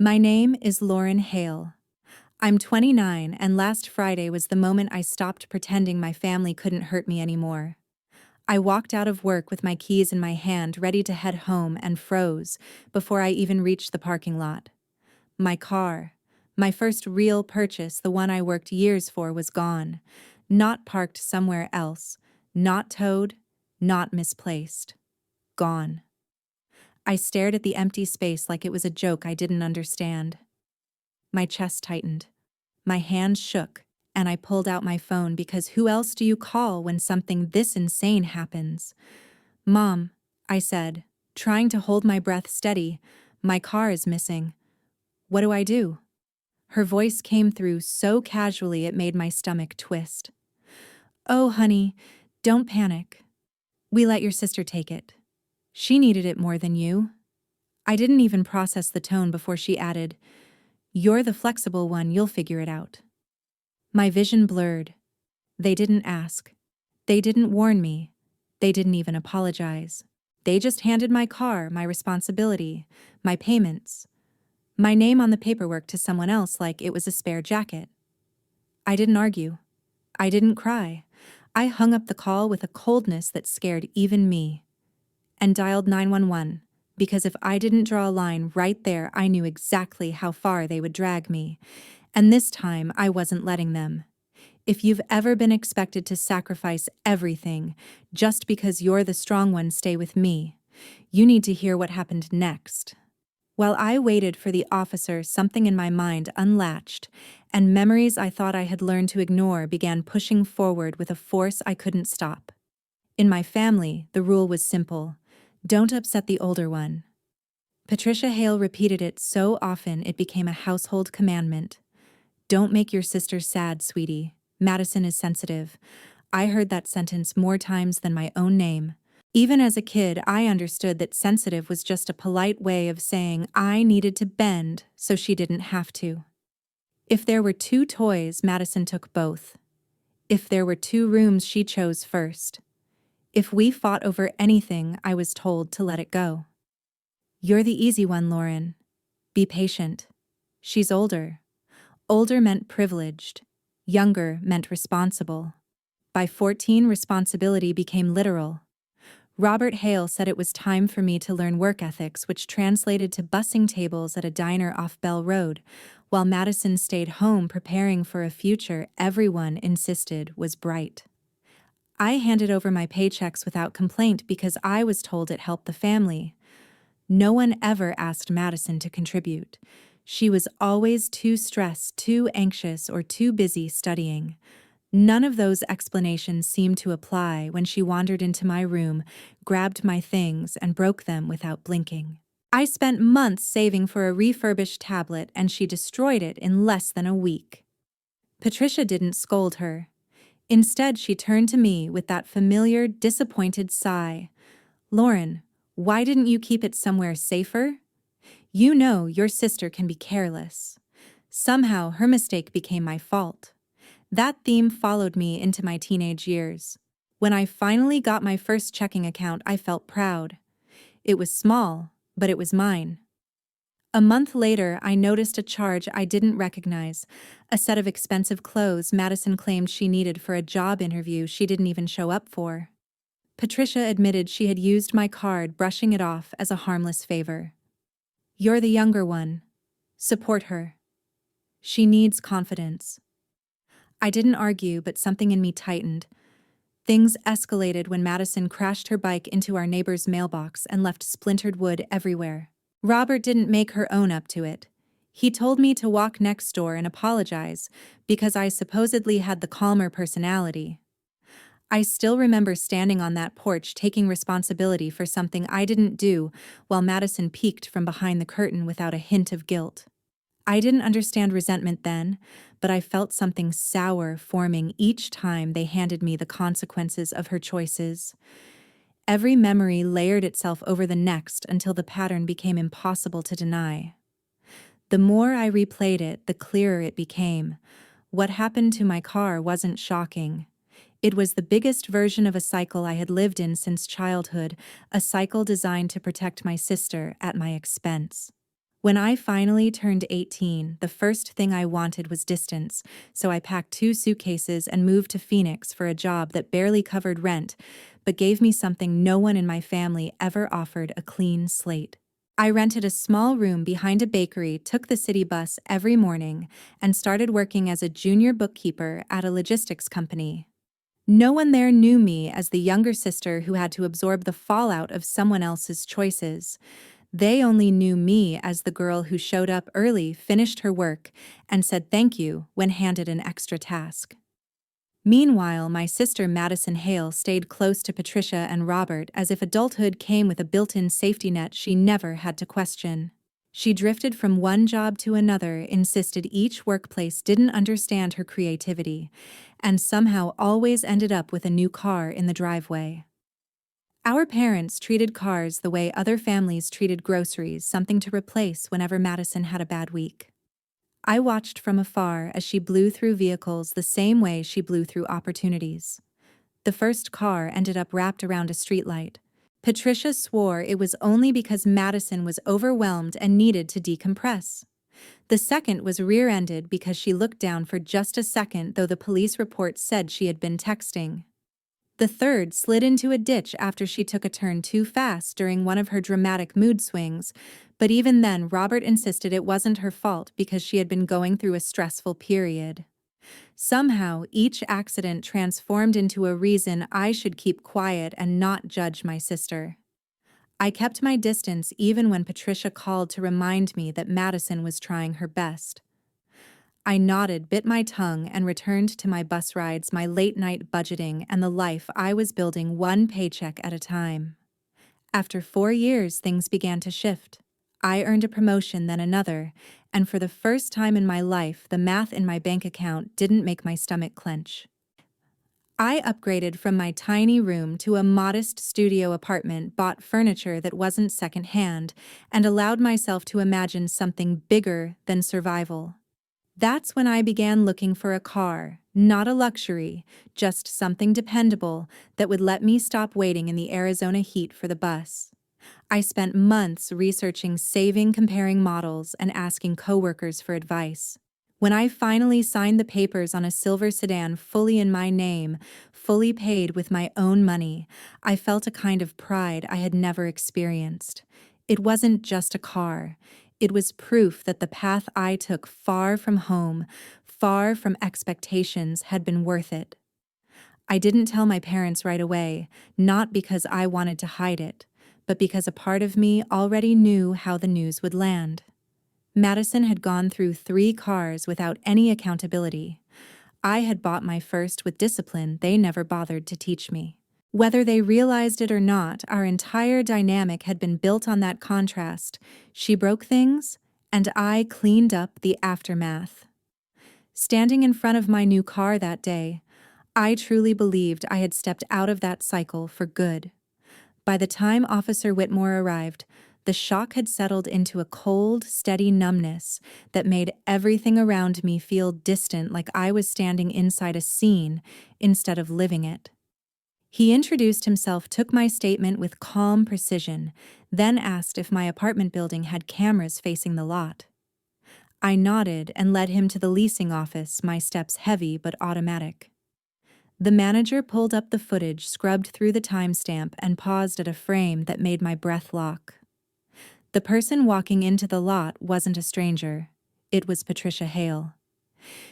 My name is Lauren Hale. I'm 29, and last Friday was the moment I stopped pretending my family couldn't hurt me anymore. I walked out of work with my keys in my hand, ready to head home, and froze before I even reached the parking lot. My car, my first real purchase, the one I worked years for, was gone. Not parked somewhere else, not towed, not misplaced. Gone. I stared at the empty space like it was a joke I didn't understand. My chest tightened. My hands shook, and I pulled out my phone because who else do you call when something this insane happens? "Mom," I said, trying to hold my breath steady, "my car is missing. What do I do?" Her voice came through so casually it made my stomach twist. "Oh, honey, don't panic. We let your sister take it. She needed it more than you." I didn't even process the tone before she added, "You're the flexible one, you'll figure it out." My vision blurred. They didn't ask. They didn't warn me. They didn't even apologize. They just handed my car, my responsibility, my payments, my name on the paperwork to someone else like it was a spare jacket. I didn't argue. I didn't cry. I hung up the call with a coldness that scared even me. And dialed 911, because if I didn't draw a line right there, I knew exactly how far they would drag me. And this time, I wasn't letting them. If you've ever been expected to sacrifice everything just because you're the strong one, stay with me. You need to hear what happened next. While I waited for the officer, something in my mind unlatched, and memories I thought I had learned to ignore began pushing forward with a force I couldn't stop. In my family, the rule was simple: don't upset the older one. Patricia Hale repeated it so often it became a household commandment. "Don't make your sister sad, sweetie. Madison is sensitive." I heard that sentence more times than my own name. Even as a kid, I understood that sensitive was just a polite way of saying I needed to bend so she didn't have to. If there were two toys, Madison took both. If there were two rooms, she chose first. If we fought over anything, I was told to let it go. "You're the easy one, Lauren. Be patient." She's older. Older meant privileged. Younger meant responsible. By 14, responsibility became literal. Robert Hale said it was time for me to learn work ethics, which translated to bussing tables at a diner off Bell Road, while Madison stayed home preparing for a future everyone insisted was bright. I handed over my paychecks without complaint because I was told it helped the family. No one ever asked Madison to contribute. She was always too stressed, too anxious, or too busy studying. None of those explanations seemed to apply when she wandered into my room, grabbed my things, and broke them without blinking. I spent months saving for a refurbished tablet, and she destroyed it in less than a week. Patricia didn't scold her. Instead, she turned to me with that familiar, disappointed sigh. "Lauren, why didn't you keep it somewhere safer? You know your sister can be careless." Somehow, her mistake became my fault. That theme followed me into my teenage years. When I finally got my first checking account, I felt proud. It was small, but it was mine. A month later, I noticed a charge I didn't recognize: a set of expensive clothes Madison claimed she needed for a job interview she didn't even show up for. Patricia admitted she had used my card, brushing it off as a harmless favor. "You're the younger one. Support her. She needs confidence." I didn't argue, but something in me tightened. Things escalated when Madison crashed her bike into our neighbor's mailbox and left splintered wood everywhere. Robert didn't make her own up to it. He told me to walk next door and apologize because I supposedly had the calmer personality. I still remember standing on that porch taking responsibility for something I didn't do while Madison peeked from behind the curtain without a hint of guilt. I didn't understand resentment then, but I felt something sour forming each time they handed me the consequences of her choices. Every memory layered itself over the next until the pattern became impossible to deny. The more I replayed it, the clearer it became. What happened to my car wasn't shocking. It was the biggest version of a cycle I had lived in since childhood, a cycle designed to protect my sister at my expense. When I finally turned 18, the first thing I wanted was distance, so I packed 2 suitcases and moved to Phoenix for a job that barely covered rent, but gave me something no one in my family ever offered: a clean slate. I rented a small room behind a bakery, took the city bus every morning, and started working as a junior bookkeeper at a logistics company. No one there knew me as the younger sister who had to absorb the fallout of someone else's choices. They only knew me as the girl who showed up early, finished her work, and said thank you when handed an extra task. Meanwhile, my sister Madison Hale stayed close to Patricia and Robert, as if adulthood came with a built-in safety net she never had to question. She drifted from one job to another, insisted each workplace didn't understand her creativity, and somehow always ended up with a new car in the driveway. Our parents treated cars the way other families treated groceries, something to replace whenever Madison had a bad week. I watched from afar as she blew through vehicles the same way she blew through opportunities. The first car ended up wrapped around a streetlight. Patricia swore it was only because Madison was overwhelmed and needed to decompress. The second was rear-ended because she looked down for just a second, though the police report said she had been texting. The third slid into a ditch after she took a turn too fast during one of her dramatic mood swings, but even then Robert insisted it wasn't her fault because she had been going through a stressful period. Somehow, each accident transformed into a reason I should keep quiet and not judge my sister. I kept my distance even when Patricia called to remind me that Madison was trying her best. I nodded, bit my tongue, and returned to my bus rides, my late-night budgeting, and the life I was building one paycheck at a time. After 4 years, things began to shift. I earned a promotion, then another, and for the first time in my life, the math in my bank account didn't make my stomach clench. I upgraded from my tiny room to a modest studio apartment, bought furniture that wasn't secondhand, and allowed myself to imagine something bigger than survival. That's when I began looking for a car, not a luxury, just something dependable that would let me stop waiting in the Arizona heat for the bus. I spent months researching, saving, comparing models, and asking coworkers for advice. When I finally signed the papers on a silver sedan fully in my name, fully paid with my own money, I felt a kind of pride I had never experienced. It wasn't just a car. It was proof that the path I took, far from home, far from expectations, had been worth it. I didn't tell my parents right away, not because I wanted to hide it, but because a part of me already knew how the news would land. Madison had gone through 3 cars without any accountability. I had bought my first with discipline they never bothered to teach me. Whether they realized it or not, our entire dynamic had been built on that contrast. She broke things, and I cleaned up the aftermath. Standing in front of my new car that day, I truly believed I had stepped out of that cycle for good. By the time Officer Whitmore arrived, the shock had settled into a cold, steady numbness that made everything around me feel distant, like I was standing inside a scene instead of living it. He introduced himself, took my statement with calm precision, then asked if my apartment building had cameras facing the lot. I nodded and led him to the leasing office, my steps heavy but automatic. The manager pulled up the footage, scrubbed through the timestamp, and paused at a frame that made my breath lock. The person walking into the lot wasn't a stranger. It was Patricia Hale.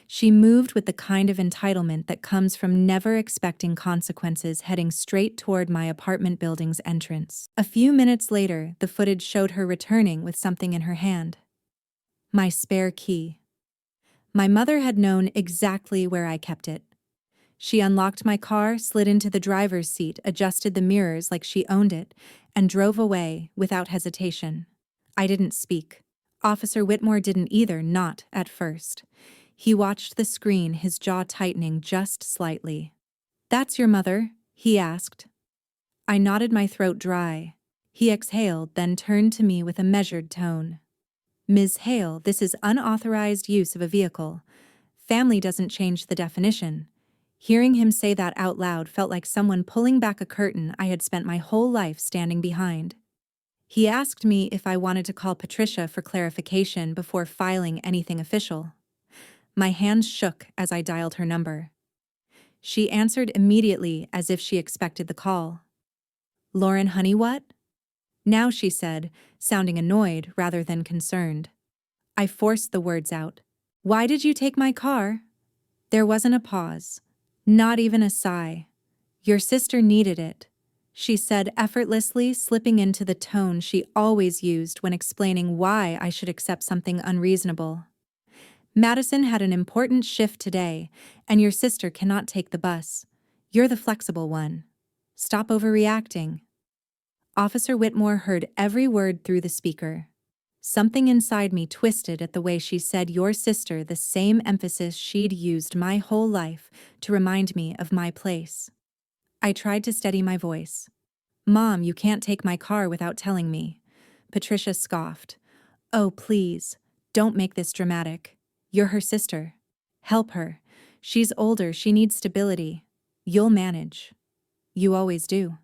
She moved with the kind of entitlement that comes from never expecting consequences, heading straight toward my apartment building's entrance. A few minutes later, the footage showed her returning with something in her hand. My spare key. My mother had known exactly where I kept it. She unlocked my car, slid into the driver's seat, adjusted the mirrors like she owned it, and drove away without hesitation. I didn't speak. Officer Whitmore didn't either, not at first. He watched the screen, his jaw tightening just slightly. "That's your mother?" he asked. I nodded, my throat dry. He exhaled, then turned to me with a measured tone. "Ms. Hale, this is unauthorized use of a vehicle. Family doesn't change the definition." Hearing him say that out loud felt like someone pulling back a curtain I had spent my whole life standing behind. He asked me if I wanted to call Patricia for clarification before filing anything official. My hands shook as I dialed her number. She answered immediately as if she expected the call. "Lauren Honeywhat?" Now she said, sounding annoyed rather than concerned. I forced the words out. "Why did you take my car?" There wasn't a pause. Not even a sigh. "Your sister needed it," she said effortlessly, slipping into the tone she always used when explaining why I should accept something unreasonable. "Madison had an important shift today, and your sister cannot take the bus. You're the flexible one. Stop overreacting." Officer Whitmore heard every word through the speaker. Something inside me twisted at the way she said "your sister," the same emphasis she'd used my whole life to remind me of my place. I tried to steady my voice. "Mom, you can't take my car without telling me." Patricia scoffed. "Oh, please, don't make this dramatic. You're her sister. Help her. She's older, she needs stability. You'll manage. You always do."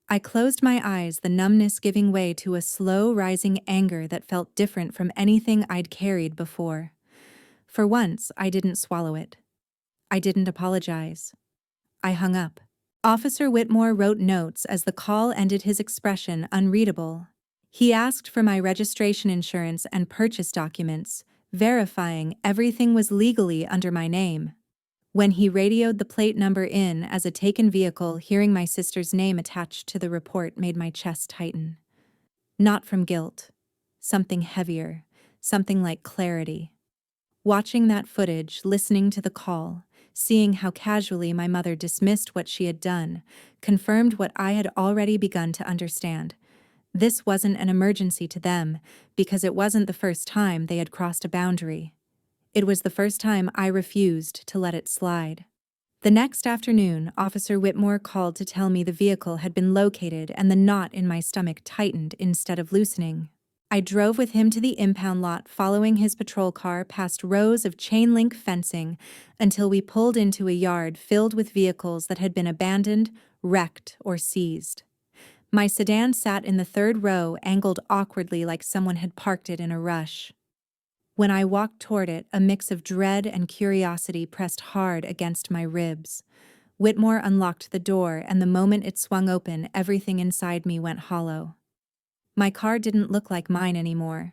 I closed my eyes, the numbness giving way to a slow rising anger that felt different from anything I'd carried before. For once, I didn't swallow it. I didn't apologize. I hung up. Officer Whitmore wrote notes as the call ended, his expression unreadable. He asked for my registration insurance and purchase documents, verifying everything was legally under my name. When he radioed the plate number in as a taken vehicle, hearing my sister's name attached to the report made my chest tighten. Not from guilt. Something heavier. Something like clarity. Watching that footage, listening to the call, seeing how casually my mother dismissed what she had done, confirmed what I had already begun to understand. This wasn't an emergency to them, because it wasn't the first time they had crossed a boundary. It was the first time I refused to let it slide. The next afternoon, Officer Whitmore called to tell me the vehicle had been located, and the knot in my stomach tightened instead of loosening. I drove with him to the impound lot, following his patrol car past rows of chain-link fencing until we pulled into a yard filled with vehicles that had been abandoned, wrecked, or seized. My sedan sat in the third row, angled awkwardly like someone had parked it in a rush. When I walked toward it, a mix of dread and curiosity pressed hard against my ribs. Whitmore unlocked the door, and the moment it swung open, everything inside me went hollow. My car didn't look like mine anymore.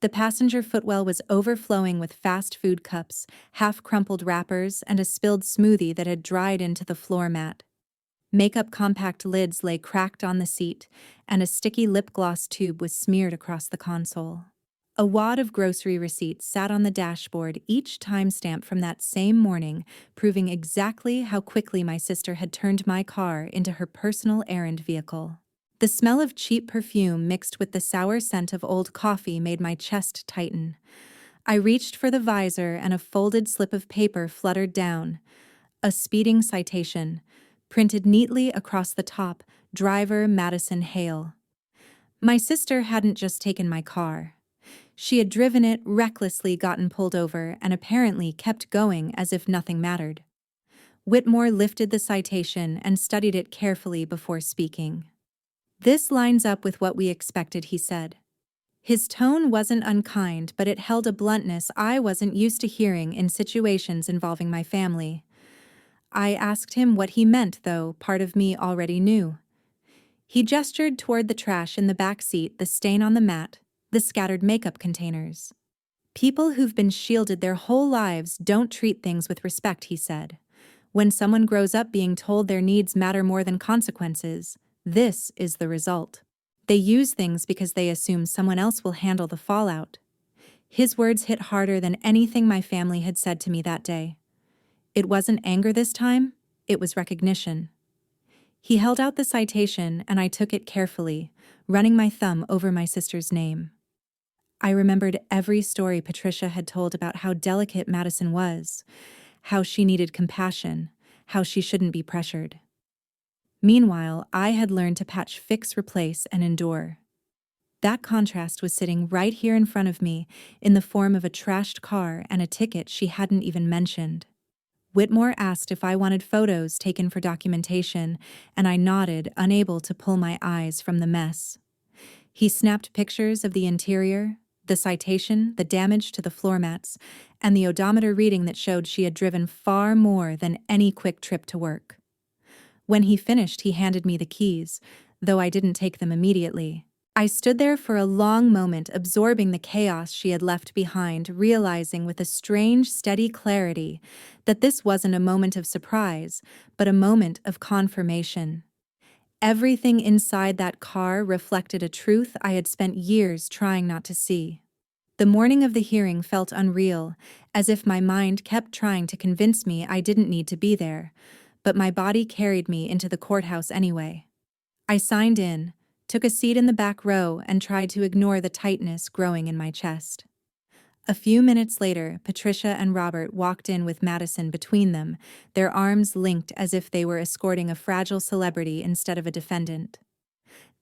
The passenger footwell was overflowing with fast food cups, half-crumpled wrappers, and a spilled smoothie that had dried into the floor mat. Makeup compact lids lay cracked on the seat, and a sticky lip gloss tube was smeared across the console. A wad of grocery receipts sat on the dashboard, each timestamp from that same morning, proving exactly how quickly my sister had turned my car into her personal errand vehicle. The smell of cheap perfume mixed with the sour scent of old coffee made my chest tighten. I reached for the visor, and a folded slip of paper fluttered down. A speeding citation, printed neatly across the top, "Driver Madison Hale." My sister hadn't just taken my car. She had driven it, recklessly gotten pulled over, and apparently kept going as if nothing mattered. Whitmore lifted the citation and studied it carefully before speaking. "This lines up with what we expected," he said. His tone wasn't unkind, but it held a bluntness I wasn't used to hearing in situations involving my family. I asked him what he meant, though part of me already knew. He gestured toward the trash in the back seat, the stain on the mat, the scattered makeup containers. "People who've been shielded their whole lives don't treat things with respect," he said. "When someone grows up being told their needs matter more than consequences, this is the result. They use things because they assume someone else will handle the fallout." His words hit harder than anything my family had said to me that day. It wasn't anger this time, it was recognition. He held out the citation, and I took it carefully, running my thumb over my sister's name. I remembered every story Patricia had told about how delicate Madison was, how she needed compassion, how she shouldn't be pressured. Meanwhile, I had learned to patch, fix, replace, and endure. That contrast was sitting right here in front of me, in the form of a trashed car and a ticket she hadn't even mentioned. Whitmore asked if I wanted photos taken for documentation, and I nodded, unable to pull my eyes from the mess. He snapped pictures of the interior, the citation, the damage to the floor mats, and the odometer reading that showed she had driven far more than any quick trip to work. When he finished, he handed me the keys, though I didn't take them immediately. I stood there for a long moment, absorbing the chaos she had left behind, realizing with a strange, steady clarity that this wasn't a moment of surprise, but a moment of confirmation. Everything inside that car reflected a truth I had spent years trying not to see. The morning of the hearing felt unreal, as if my mind kept trying to convince me I didn't need to be there, but my body carried me into the courthouse anyway. I signed in, took a seat in the back row, and tried to ignore the tightness growing in my chest. A few minutes later, Patricia and Robert walked in with Madison between them, their arms linked as if they were escorting a fragile celebrity instead of a defendant.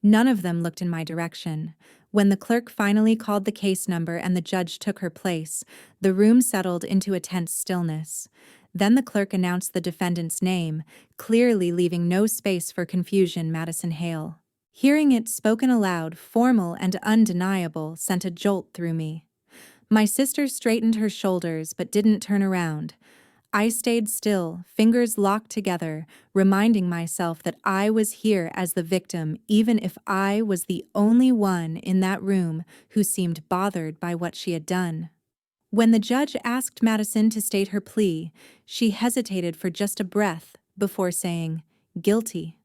None of them looked in my direction. When the clerk finally called the case number and the judge took her place, the room settled into a tense stillness. Then the clerk announced the defendant's name, clearly leaving no space for confusion: Madison Hale. Hearing it spoken aloud, formal and undeniable, sent a jolt through me. My sister straightened her shoulders but didn't turn around. I stayed still, fingers locked together, reminding myself that I was here as the victim, even if I was the only one in that room who seemed bothered by what she had done. When the judge asked Madison to state her plea, she hesitated for just a breath before saying, "Guilty."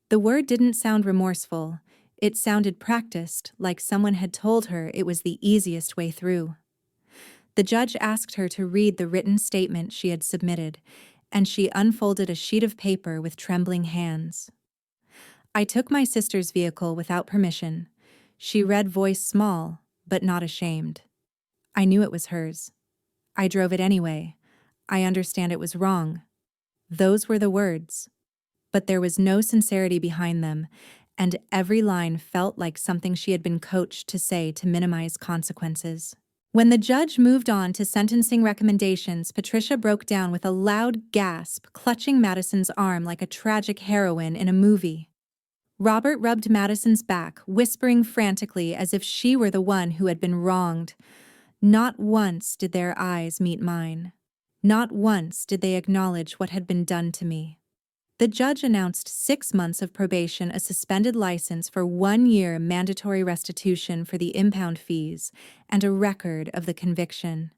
The word didn't sound remorseful. It sounded practiced, like someone had told her it was the easiest way through. The judge asked her to read the written statement she had submitted, and she unfolded a sheet of paper with trembling hands. I took my sister's vehicle without permission. She read, voice small, but not ashamed. I knew it was hers. I drove it anyway. I understand it was wrong. Those were the words. But there was no sincerity behind them, and every line felt like something she had been coached to say to minimize consequences. When the judge moved on to sentencing recommendations, Patricia broke down with a loud gasp, clutching Madison's arm like a tragic heroine in a movie. Robert rubbed Madison's back, whispering frantically as if she were the one who had been wronged. Not once did their eyes meet mine. Not once did they acknowledge what had been done to me. The judge announced 6 months of probation, a suspended license for 1 year mandatory restitution for the impound fees, and a record of the conviction.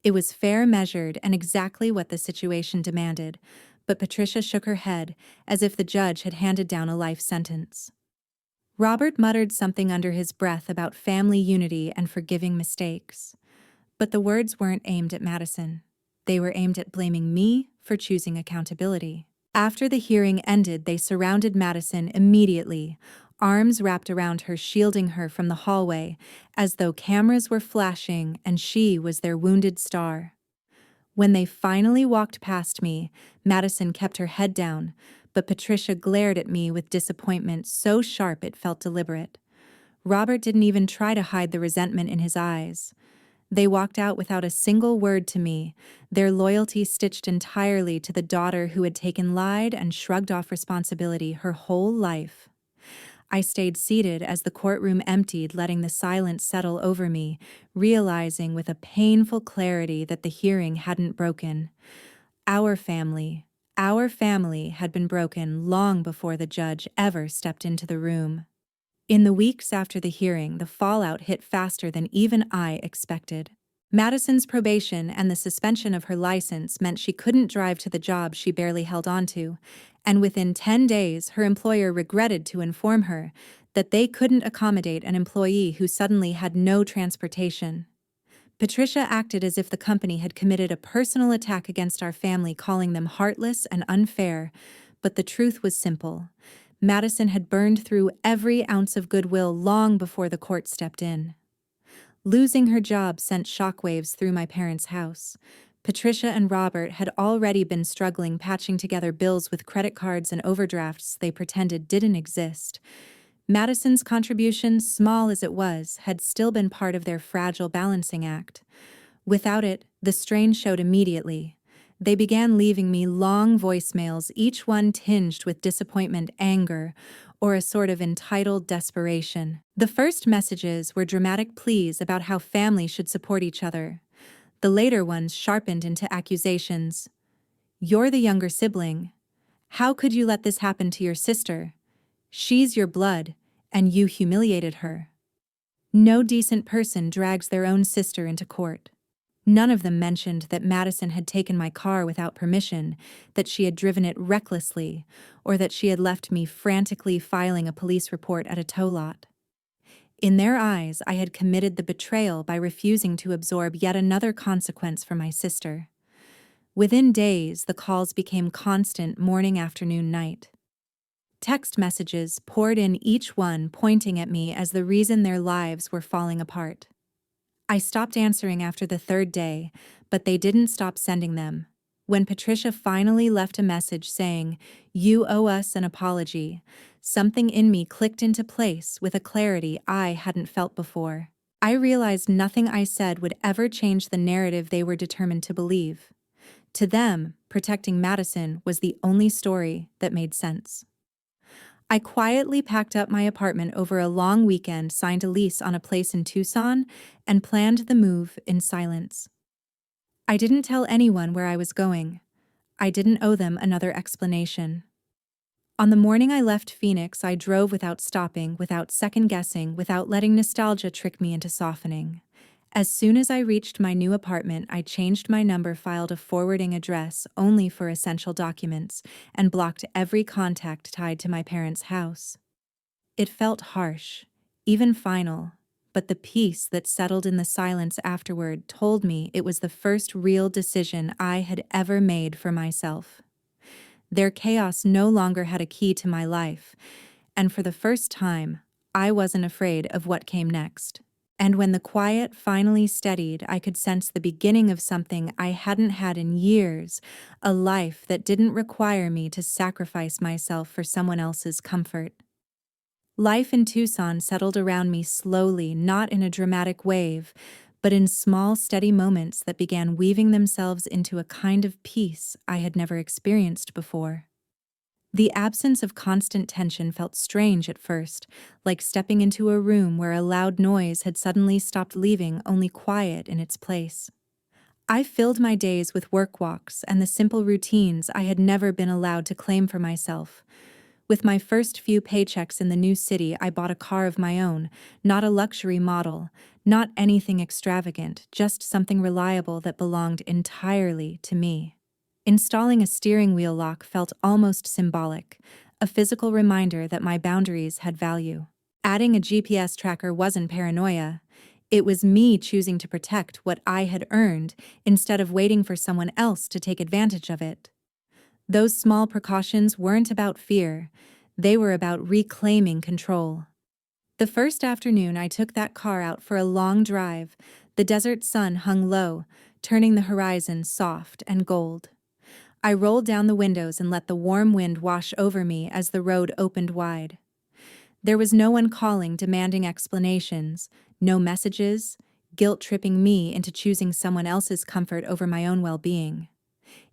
It was fair, measured, and exactly what the situation demanded, but Patricia shook her head as if the judge had handed down a life sentence. Robert muttered something under his breath about family unity and forgiving mistakes. But the words weren't aimed at Madison. They were aimed at blaming me for choosing accountability. After the hearing ended, they surrounded Madison immediately, arms wrapped around her, shielding her from the hallway, as though cameras were flashing and she was their wounded star. When they finally walked past me, Madison kept her head down, but Patricia glared at me with disappointment so sharp it felt deliberate. Robert didn't even try to hide the resentment in his eyes. They walked out without a single word to me, their loyalty stitched entirely to the daughter who had lied and shrugged off responsibility her whole life. I stayed seated as the courtroom emptied, letting the silence settle over me, realizing with a painful clarity that the hearing hadn't broken. Our family had been broken long before the judge ever stepped into the room. In the weeks after the hearing, the fallout hit faster than even I expected. Madison's probation and the suspension of her license meant she couldn't drive to the job she barely held on to, and within 10 days, her employer regretted to inform her that they couldn't accommodate an employee who suddenly had no transportation. Patricia acted as if the company had committed a personal attack against our family, calling them heartless and unfair, but the truth was simple. Madison had burned through every ounce of goodwill long before the court stepped in. Losing her job sent shockwaves through my parents' house. Patricia and Robert had already been struggling, patching together bills with credit cards and overdrafts they pretended didn't exist. Madison's contribution, small as it was, had still been part of their fragile balancing act. Without it, the strain showed immediately. They began leaving me long voicemails, each one tinged with disappointment, anger, or a sort of entitled desperation. The first messages were dramatic pleas about how families should support each other. The later ones sharpened into accusations. "You're the younger sibling. How could you let this happen to your sister? She's your blood, and you humiliated her." No decent person drags their own sister into court. None of them mentioned that Madison had taken my car without permission, that she had driven it recklessly, or that she had left me frantically filing a police report at a tow lot. In their eyes, I had committed the betrayal by refusing to absorb yet another consequence for my sister. Within days, the calls became constant morning, afternoon, night. Text messages poured in, each one pointing at me as the reason their lives were falling apart. I stopped answering after the third day, but they didn't stop sending them. When Patricia finally left a message saying, "You owe us an apology," something in me clicked into place with a clarity I hadn't felt before. I realized nothing I said would ever change the narrative they were determined to believe. To them, protecting Madison was the only story that made sense. I quietly packed up my apartment over a long weekend, signed a lease on a place in Tucson, and planned the move in silence. I didn't tell anyone where I was going. I didn't owe them another explanation. On the morning I left Phoenix, I drove without stopping, without second-guessing, without letting nostalgia trick me into softening. As soon as I reached my new apartment, I changed my number, filed a forwarding address only for essential documents, and blocked every contact tied to my parents' house. It felt harsh, even final, but the peace that settled in the silence afterward told me it was the first real decision I had ever made for myself. Their chaos no longer had a key to my life, and for the first time, I wasn't afraid of what came next. And when the quiet finally steadied, I could sense the beginning of something I hadn't had in years, a life that didn't require me to sacrifice myself for someone else's comfort. Life in Tucson settled around me slowly, not in a dramatic wave, but in small, steady moments that began weaving themselves into a kind of peace I had never experienced before. The absence of constant tension felt strange at first, like stepping into a room where a loud noise had suddenly stopped, leaving only quiet in its place. I filled my days with work walks and the simple routines I had never been allowed to claim for myself. With my first few paychecks in the new city, I bought a car of my own, not a luxury model, not anything extravagant, just something reliable that belonged entirely to me. Installing a steering wheel lock felt almost symbolic, a physical reminder that my boundaries had value. Adding a GPS tracker wasn't paranoia. It was me choosing to protect what I had earned instead of waiting for someone else to take advantage of it. Those small precautions weren't about fear. They were about reclaiming control. The first afternoon I took that car out for a long drive, the desert sun hung low, turning the horizon soft and gold. I rolled down the windows and let the warm wind wash over me as the road opened wide. There was no one calling, demanding explanations, no messages, guilt-tripping me into choosing someone else's comfort over my own well-being.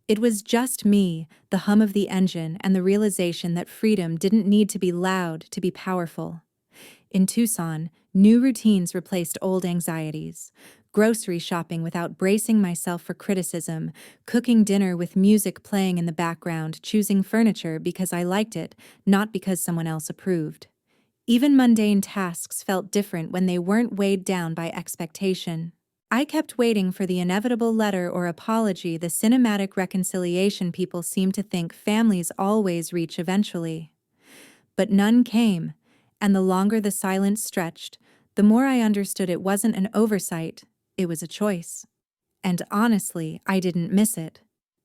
It was just me, the hum of the engine, and the realization that freedom didn't need to be loud to be powerful. In Tucson, new routines replaced old anxieties. Grocery shopping without bracing myself for criticism, cooking dinner with music playing in the background, choosing furniture because I liked it, not because someone else approved. Even mundane tasks felt different when they weren't weighed down by expectation. I kept waiting for the inevitable letter or apology, the cinematic reconciliation people seem to think families always reach eventually. But none came, and the longer the silence stretched, the more I understood it wasn't an oversight, it was a choice. And honestly, I didn't miss it.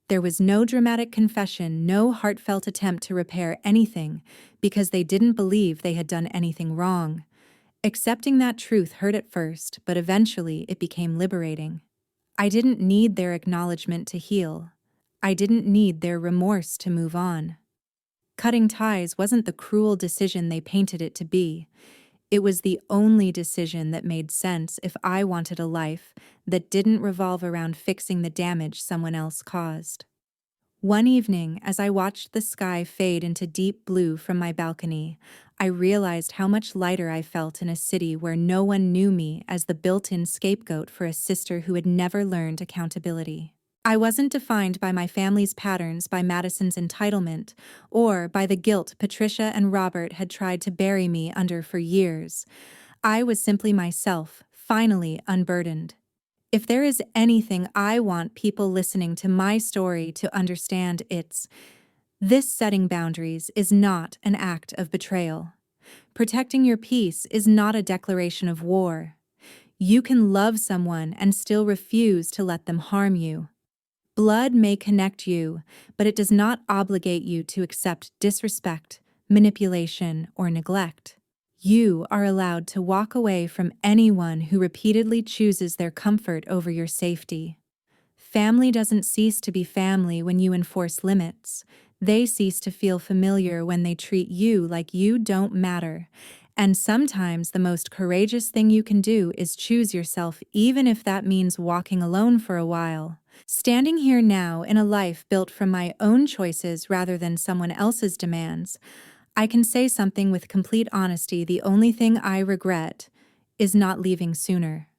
There was no dramatic confession, no heartfelt attempt to repair anything, because they didn't believe they had done anything wrong. Accepting that truth hurt at first, but eventually it became liberating. I didn't need their acknowledgement to heal. I didn't need their remorse to move on. Cutting ties wasn't the cruel decision they painted it to be. It was the only decision that made sense if I wanted a life that didn't revolve around fixing the damage someone else caused. One evening, as I watched the sky fade into deep blue from my balcony, I realized how much lighter I felt in a city where no one knew me as the built-in scapegoat for a sister who had never learned accountability. I wasn't defined by my family's patterns, by Madison's entitlement, or by the guilt Patricia and Robert had tried to bury me under for years. I was simply myself, finally unburdened. If there is anything I want people listening to my story to understand, it's this: setting boundaries is not an act of betrayal. Protecting your peace is not a declaration of war. You can love someone and still refuse to let them harm you. Blood may connect you, but it does not obligate you to accept disrespect, manipulation, or neglect. You are allowed to walk away from anyone who repeatedly chooses their comfort over your safety. Family doesn't cease to be family when you enforce limits. They cease to feel familiar when they treat you like you don't matter. And sometimes the most courageous thing you can do is choose yourself, even if that means walking alone for a while. Standing here now in a life built from my own choices rather than someone else's demands, I can say something with complete honesty: the only thing I regret is not leaving sooner.